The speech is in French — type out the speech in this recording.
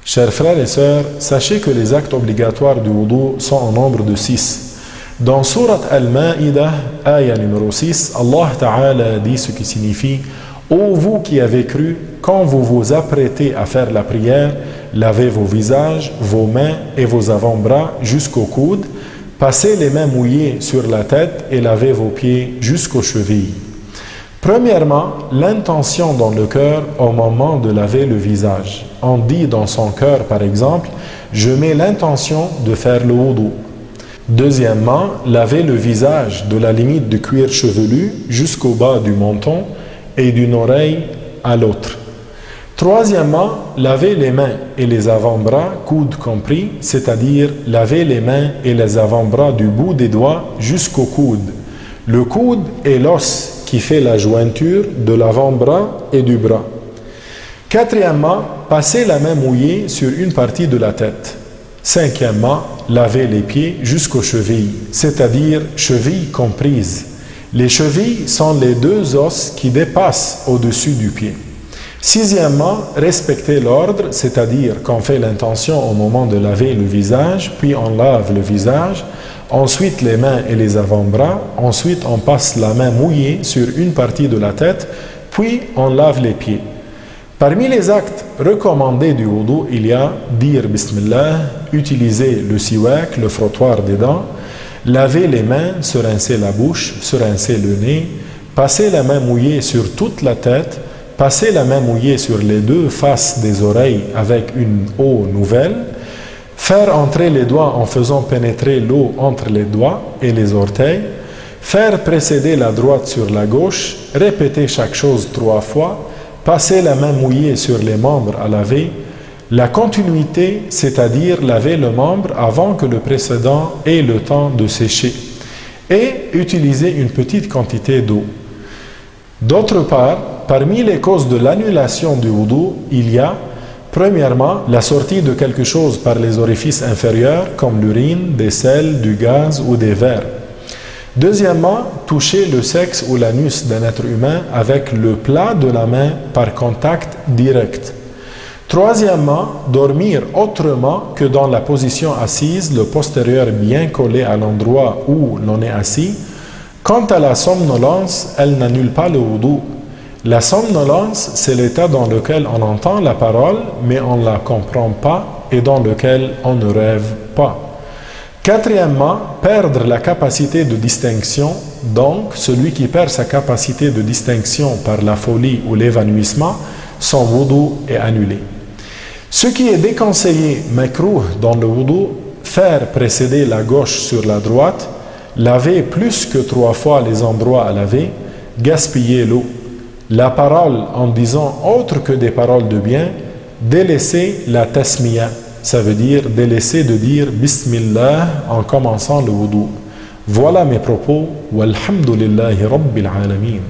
Chers frères et sœurs, sachez que les actes obligatoires du wudu sont en nombre de 6. Dans Surat Al-Ma'idah, ayah numéro 6, Allah Ta'ala dit ce qui signifie: ô vous qui avez cru, quand vous vous apprêtez à faire la prière, lavez vos visages, vos mains et vos avant-bras jusqu'aux coudes, passez les mains mouillées sur la tête et lavez vos pieds jusqu'aux chevilles. Premièrement, l'intention dans le cœur au moment de laver le visage. On dit dans son cœur, par exemple, je mets l'intention de faire le wudu. Deuxièmement, laver le visage de la limite du cuir chevelu jusqu'au bas du menton et d'une oreille à l'autre. Troisièmement, laver les mains et les avant-bras, coudes compris, c'est-à-dire laver les mains et les avant-bras du bout des doigts jusqu'au coude. Le coude est l'os qui fait la jointure de l'avant-bras et du bras. Quatrièmement, passer la main mouillée sur une partie de la tête. Cinquièmement, laver les pieds jusqu'aux chevilles, c'est-à-dire chevilles comprises. Les chevilles sont les deux os qui dépassent au-dessus du pied. Sixièmement, respecter l'ordre, c'est-à-dire qu'on fait l'intention au moment de laver le visage, puis on lave le visage, ensuite les mains et les avant-bras, ensuite on passe la main mouillée sur une partie de la tête, puis on lave les pieds. Parmi les actes recommandés du wudu, il y a dire Bismillah, utiliser le siwak, le frottoir des dents, laver les mains, se rincer la bouche, se rincer le nez, passer la main mouillée sur toute la tête, passer la main mouillée sur les deux faces des oreilles avec une eau nouvelle, faire entrer les doigts en faisant pénétrer l'eau entre les doigts et les orteils, faire précéder la droite sur la gauche, répéter chaque chose 3 fois, passer la main mouillée sur les membres à laver, la continuité, c'est-à-dire laver le membre avant que le précédent ait le temps de sécher, et utiliser une petite quantité d'eau. D'autre part, parmi les causes de l'annulation du wudu, il y a, premièrement, la sortie de quelque chose par les orifices inférieurs, comme l'urine, des selles, du gaz ou des vers. Deuxièmement, toucher le sexe ou l'anus d'un être humain avec le plat de la main par contact direct. Troisièmement, dormir autrement que dans la position assise, le postérieur bien collé à l'endroit où l'on est assis. Quant à la somnolence, elle n'annule pas le wudu. La somnolence, c'est l'état dans lequel on entend la parole, mais on ne la comprend pas et dans lequel on ne rêve pas. Quatrièmement, perdre la capacité de distinction. Donc, celui qui perd sa capacité de distinction par la folie ou l'évanouissement, son wudu est annulé. Ce qui est déconseillé, makrouh, dans le wudu, faire précéder la gauche sur la droite, laver plus que 3 fois les endroits à laver, gaspiller l'eau. La parole en disant autre que des paroles de bien, délaisser la tasmiya, ça veut dire délaisser de dire Bismillah en commençant le wudu. Voilà mes propos. Walhamdulillahi Rabbil Alamin.